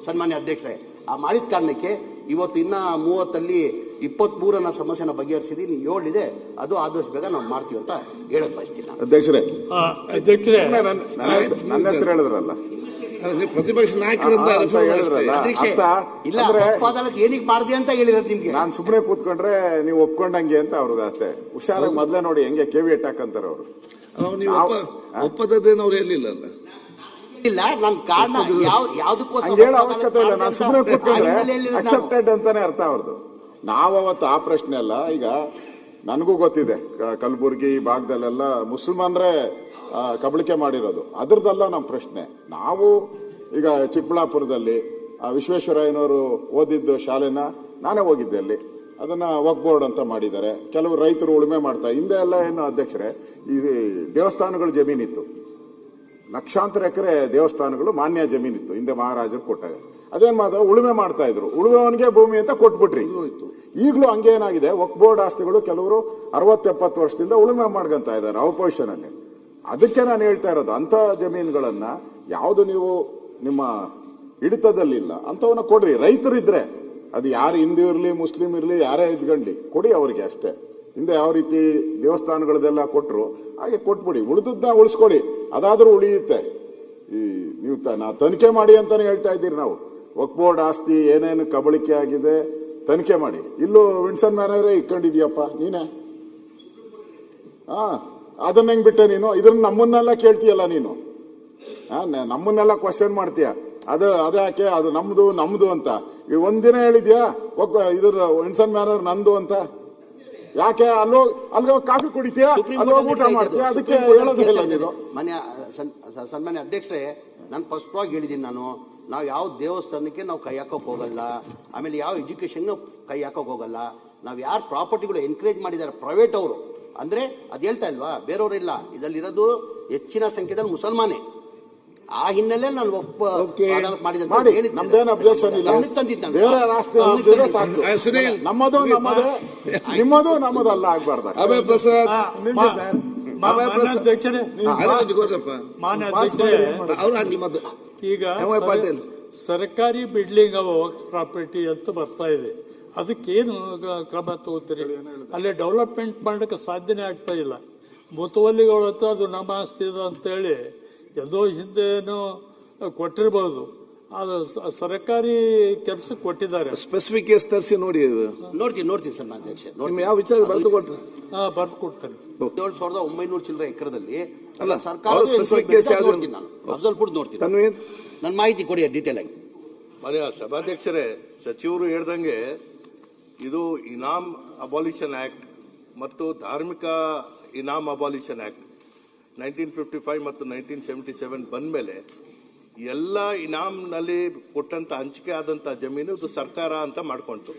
ಸನ್ಮಾನ್ಯ ಅಧ್ಯಕ್ಷರೇ. ಆ ಮಾಡಿದ ಕಾರಣಕ್ಕೆ ಇವತ್ತು ಇನ್ನ 30 23 ಸಮಸ್ಯೆನ ಬಗೆಹರಿಸಿದೀನಿ. 7 ಇದೆ, ಅದು ಆದಷ್ಟು ಬೇಗ ನಾವು ಮಾಡ್ತೀವಿ ಅಂತ ಹೇಳಕ್ ಬಯಸ್ತೀನಿ. ಅಧ್ಯಕ್ಷರೇ ನನ್ನ ಹೆಸರು ಹೇಳಿದ್ರಲ್ಲ, ಪ್ರತಿಪಕ್ಷ ನಾಯಕರಂತ ಇಲ್ಲ, ಏನಿಗೆ ಮಾಡಿದೆ ಅಂತ ಹೇಳಿರೋದು ನಿಮ್ಗೆ. ನಾನು ಸುಮ್ಮನೆ ಕೂತ್ಕೊಂಡ್ರೆ ನೀವು ಒಪ್ಕೊಂಡಂಗೆ ಅಂತ ಅವ್ರದ್ದು ಅಷ್ಟೇ. ಹುಷಾರಾಗಿ ಮೊದಲೇ ನೋಡಿ ಹೆಂಗೆ ಕೆವಿಯಟ್ ಹಾಕಂತಾರೆ ಅವರು. ಒಪ್ಪದೇನು ಅವ್ರು ಹೇಳಿಲ್ಲ ಇಲ್ಲ, ನನ್ ಕಾರಣ ಯಾವ್ದಕ್ಕೋಸ್ಕರ ಹೇಳೋ ಅವಶ್ಯಕತೆ ಇಲ್ಲ. ನಾನು ಸುಮ್ಮನೆ ಕೂತ್ಕೊಂಡ್ರೆ ಅಕ್ಸೆಪ್ಟೆಡ್ ಅಂತಾನೆ ಅರ್ಥ ಅವ್ರದ್ದು. ನಾವು ಅವತ್ತು ಆ ಪ್ರಶ್ನೆ ಅಲ್ಲ. ಈಗ ನನಗೂ ಗೊತ್ತಿದೆ, ಕಲಬುರಗಿ ಈ ಭಾಗದಲ್ಲೆಲ್ಲ ಮುಸಲ್ಮಾನರೇ ಕಬಳಿಕೆ ಮಾಡಿರೋದು, ಅದ್ರದ್ದಲ್ಲ ನಮ್ಮ ಪ್ರಶ್ನೆ. ನಾವು ಈಗ ಚಿಕ್ಕಬಳ್ಳಾಪುರದಲ್ಲಿ ವಿಶ್ವೇಶ್ವರಯ್ಯನವರು ಓದಿದ್ದು ಶಾಲೆನ ನಾನೇ ಹೋಗಿದ್ದೆ, ಅಲ್ಲಿ ಅದನ್ನ ವಕ್ಫ್ ಬೋರ್ಡ್ ಅಂತ ಮಾಡಿದ್ದಾರೆ. ಕೆಲವು ರೈತರು ಉಳುಮೆ ಮಾಡ್ತಾರೆ. ಹಿಂದೆ ಎಲ್ಲ ಏನು ಅಧ್ಯಕ್ಷರೇ, ಈ ದೇವಸ್ಥಾನಗಳು ಜಮೀನಿತ್ತು, ಲಕ್ಷಾಂತರ ಎಕರೆ ದೇವಸ್ಥಾನಗಳು ಮಾನ್ಯ ಜಮೀನಿತ್ತು ಹಿಂದೆ ಮಹಾರಾಜರು ಕೊಟ್ಟಾಗ. ಅದೇನ್ ಮಾತ್ರ ಉಳುಮೆ ಮಾಡ್ತಾ ಇದ್ರು, ಉಳುಮೆವನಿಗೆ ಭೂಮಿ ಅಂತ ಕೊಟ್ಬಿಟ್ರಿ. ಈಗಲೂ ಹಂಗೆ ಏನಾಗಿದೆ, ವಕ್ಫ್ ಬೋರ್ಡ್ ಆಸ್ತಿಗಳು ಕೆಲವರು 60-70 ವರ್ಷದಿಂದ ಉಳುಮೆ ಮಾಡ್ಕೊಂತ ಇದ್ದಾರೆ ಅಪೋಸಿಷನ್ ಅಲ್ಲಿ. ಅದಕ್ಕೆ ನಾನು ಹೇಳ್ತಾ ಇರೋದು, ಅಂತ ಜಮೀನುಗಳನ್ನ ಯಾವುದು ನೀವು ನಿಮ್ಮ ಹಿಡಿತದಲ್ಲಿಲ್ಲ ಅಂತವನ್ನ ಕೊಡ್ರಿ. ರೈತರು ಇದ್ರೆ ಅದು ಯಾರು ಹಿಂದೂ ಇರ್ಲಿ ಮುಸ್ಲಿಂ ಇರ್ಲಿ ಯಾರೇ ಇದ್ಕೊಂಡ್ಲಿ ಕೊಡಿ ಅವ್ರಿಗೆ ಅಷ್ಟೇ. ಹಿಂದೆ ಯಾವ ರೀತಿ ದೇವಸ್ಥಾನಗಳದೆಲ್ಲ ಕೊಟ್ಟರು ಹಾಗೆ ಕೊಟ್ಬಿಡಿ, ಉಳಿದನ್ನ ಉಳಿಸ್ಕೊಡಿ, ಅದಾದ್ರೂ ಉಳಿಯುತ್ತೆ. ಈ ನೀವು ತನಿಖೆ ಮಾಡಿ ಅಂತಾನೆ ಹೇಳ್ತಾ ಇದ್ದೀರಿ. ನಾವು ವಕ್ಫ್ ಬೋರ್ಡ್ ಆಸ್ತಿ ಏನೇನು ಕಬಳಿಕೆ ಆಗಿದೆ ತನಿಖೆ ಮಾಡಿ. ಇಲ್ಲೂ ವಿನ್ಸನ್ ಮ್ಯಾನರೇ ಇಟ್ಕೊಂಡಿದ್ಯಪ್ಪ ನೀನೆ. ಅದನ್ನ ಹೆಂಗ್ ಬಿಟ್ಟೆ ನೀನು? ಇದನ್ನ ನಮ್ಮನ್ನೆಲ್ಲ ಕೇಳ್ತೀಯಲ್ಲ ನೀನು, ನಮ್ಮನ್ನೆಲ್ಲ ಕ್ವಶನ್ ಮಾಡ್ತೀಯ. ಅದ್ಯಾಕೆ ಅದು ನಮ್ದು ಅಂತ ಈ ಒಂದಿನ ಹೇಳಿದ್ಯಾ ಇದ್ರ ವಿನ್ಸನ್ ಮ್ಯಾನರ್ ನಂದು ಅಂತ? ಯಾಕೆ ಅಲ್ಲೋ ಕಾಫಿ ಕುಡಿತೀಯ, ಊಟ ಮಾಡ್ತೀಯ, ಅದಕ್ಕೆ ಹೇಳೋದಿಲ್ಲ ನೀನು. ಸನ್ಮಾನ್ಯ ಅಧ್ಯಕ್ಷರೇ, ನಾನು ಸ್ಪಷ್ಟವಾಗಿ ಹೇಳಿದ್ದೀನಿ. ನಾವು ಯಾವ ದೇವಸ್ಥಾನಕ್ಕೆ ನಾವು ಕೈ ಹಾಕೋಕ್ ಹೋಗಲ್ಲ, ಆಮೇಲೆ ಯಾವ ಎಜುಕೇಶನ್ ಕೈ ಹಾಕೋಕ್ ಹೋಗಲ್ಲ. ನಾವು ಯಾರು ಪ್ರಾಪರ್ಟಿಗಳು ಎನ್ಕರೇಜ್ ಮಾಡಿದ್ದಾರೆ ಪ್ರೈವೇಟ್ ಅವರು ಅಂದ್ರೆ ಅದ್ ಹೇಳ್ತಾ ಇಲ್ವಾ, ಬೇರೆಯವರಿಲ್ಲ. ಇದರಲ್ಲಿರೋದು ಹೆಚ್ಚಿನ ಸಂಖ್ಯೆಯಲ್ಲಿ ಮುಸಲ್ಮಾನೇ. ಆ ಹಿನ್ನೆಲೆ ನಾನು ನಮ್ದೇನು ಅಬ್ಜೆಕ್ಷನ್ ಇಲ್ಲ. ಬೇರೆ ರಾಷ್ಟ್ರ ನಮ್ಮದು ನಮ್ಮದಲ್ಲ ಆಗ್ಬಾರ್ದ. ಅಭಯ ಪ್ರಸಾದ್ ಈಗ ಸರ್ಕಾರಿ ಬಿಲ್ಡಿಂಗ್ ವಕ್ಫ್ ಪ್ರಾಪರ್ಟಿ ಅಂತ ಬರ್ತಾ ಇದೆ, ಅದಕ್ಕೇನು ಕ್ರಮ ತಗೋತೀರಿ? ಅಲ್ಲಿ ಡೆವಲಪ್ಮೆಂಟ್ ಮಾಡಕ್ಕೆ ಸಾಧ್ಯನೇ ಆಗ್ತಾ ಇಲ್ಲ. ಮುತುವಲ್ಲಿಗಳ ಹತ್ರ ಅದು ನಮ್ಮ ಆಸ್ತಿ ಇದೆ ಅಂತೇಳಿ ಎಲ್ಲೋ ಹಿಂದೇನು ಕೊಟ್ಟಿರ್ಬೋದು, ಅದು ಸರ್ಕಾರಿ ಕೆಲಸಕ್ಕೆ ಕೊಟ್ಟಿದ್ದಾರೆ. ಸ್ಪೆಸಿಫಿಕ್ ಕೇಸ್ ತರಿಸಿ ನೋಡ್ತೀನಿ ಸರ್. ನಾನು ಅಧ್ಯಕ್ಷ ಯಾವ ವಿಚಾರ ಬರೆದು ಕೊಟ್ಟರೆ ಬರ್ದು ಕೊಡ್ತೇನೆ. 17,900 ಚಿಲ್ಲರೆ ಎಕರೆದಲ್ಲಿ ಸರ್ಕಾರ ನೋಡ್ತೀನಿ. ನನ್ನ ಮಾಹಿತಿ ಕೊಡಿ ಡೀಟೇಲ್ ಆಗಿ. ಮಾನ್ಯ ಸಭಾಧ್ಯಕ್ಷರೇ, ಸಚಿವರು ಹೇಳ್ದಂಗೆ ಇದು ಇನಾಮ್ ಅಬಾಲಿಷನ್ ಆಕ್ಟ್ ಮತ್ತು ಧಾರ್ಮಿಕ ಇನಾಮ್ ಅಬಾಲಿಷನ್ ಆಕ್ಟ್ 1955 ಮತ್ತು 1977 ಬಂದ ಮೇಲೆ ಎಲ್ಲ ಇನಾಮ್ನಲ್ಲಿ ಕೊಟ್ಟಂತ ಹಂಚಿಕೆ ಆದಂತ ಜಮೀನು ಇದು ಸರ್ಕಾರ ಅಂತ ಮಾಡ್ಕೊಂತು.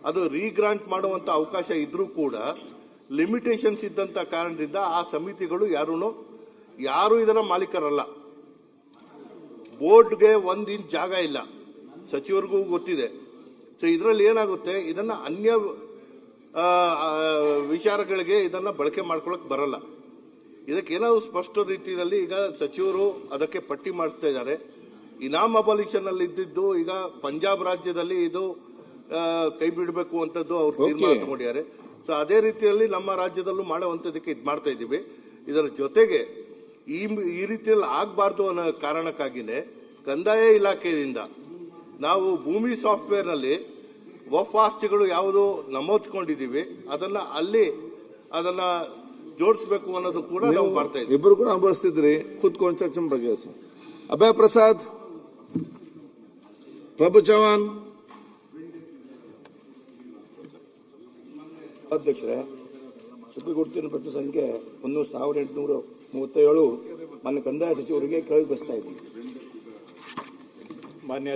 ಅದು ರೀಗ್ರಾಂಟ್ ಮಾಡುವಂತ ಅವಕಾಶ ಇದ್ರೂ ಕೂಡ ಲಿಮಿಟೇಷನ್ಸ್ ಇದ್ದಂತ ಕಾರಣದಿಂದ ಆ ಸಮಿತಿಗಳು ಯಾರು ಇದರ ಮಾಲೀಕರಲ್ಲ. ಬೋರ್ಡ್ಗೆ 1 ಇಂಚ್ ಜಾಗ ಇಲ್ಲ, ಸಚಿವರಿಗೂ ಗೊತ್ತಿದೆ. ಸೊ ಇದರಲ್ಲಿ ಏನಾಗುತ್ತೆ, ಇದನ್ನ ಅನ್ಯ ವಿಚಾರಗಳಿಗೆ ಇದನ್ನ ಬಳಕೆ ಮಾಡ್ಕೊಳಕ್ ಬರಲ್ಲ. ಇದಕ್ಕೇನಾದ್ರು ಸ್ಪಷ್ಟ ರೀತಿಯಲ್ಲಿ ಈಗ ಸಚಿವರು ಅದಕ್ಕೆ ಪಟ್ಟಿ ಮಾಡಿಸ್ತಾ ಇದ್ದಾರೆ. ಇನಾಮ್ ಅಬಾಲಿಷನ್ ಅಲ್ಲಿ ಇದ್ದಿದ್ದು ಈಗ ಪಂಜಾಬ್ ರಾಜ್ಯದಲ್ಲಿ ಇದು ಕೈ ಬಿಡಬೇಕು ಅಂತದ್ದು ಅವ್ರು ತೀರ್ಮಾನ ತಗೊಂಡಿದ್ದಾರೆ. ಸೊ ಅದೇ ರೀತಿಯಲ್ಲಿ ನಮ್ಮ ರಾಜ್ಯದಲ್ಲೂ ಮಾಡುವಂತದಕ್ಕೆ ಇದು ಮಾಡ್ತಾ ಇದ್ದೀವಿ. ಇದರ ಜೊತೆಗೆ ಈ ರೀತಿಯಲ್ಲಿ ಆಗಬಾರ್ದು ಅನ್ನೋ ಕಾರಣಕ್ಕಾಗಿನೇ ಕಂದಾಯ ಇಲಾಖೆಯಿಂದ ನಾವು ಭೂಮಿ ಸಾಫ್ಟ್ವೇರ್ ನಲ್ಲಿ ವಕ್ಫ್ ಆಸ್ತಿಗಳು ಯಾವುದು ನಮೂದಿಸಿಕೊಂಡಿದ್ದೀವಿ ಅದನ್ನ ಜೋಡಿಸಬೇಕು ಅನ್ನೋದು ಕೂಡ ನಾವು ಮಾಡ್ತಾ ಇದ್ದೀವಿ. ಇಬ್ಬರು ಕೂಡ ಅನುಭವಿಸ್ತಿದ್ರಿ, ಕೂತ್ಕೊಂಡು ಚರ್ಚೆ ಬಗೆಹರಿಸಿ. ಅಭಯ ಪ್ರಸಾದ್, ಪ್ರಭು ಚವ್ಹಾಣ್. ಅಧ್ಯಕ್ಷರೇ, ಸುಪ್ರೀಂ ಕೋರ್ಟಿನ ಪ್ರತಿ ಸಂಖ್ಯೆ 1837 ಮಾನ್ಯ ಕಂದಾಯ ಸಚಿವರಿಗೆ ಕೇಳಿ ಬಯಸ್ತಾ ಇದ್ದೀನಿ. ಮಾನ್ಯ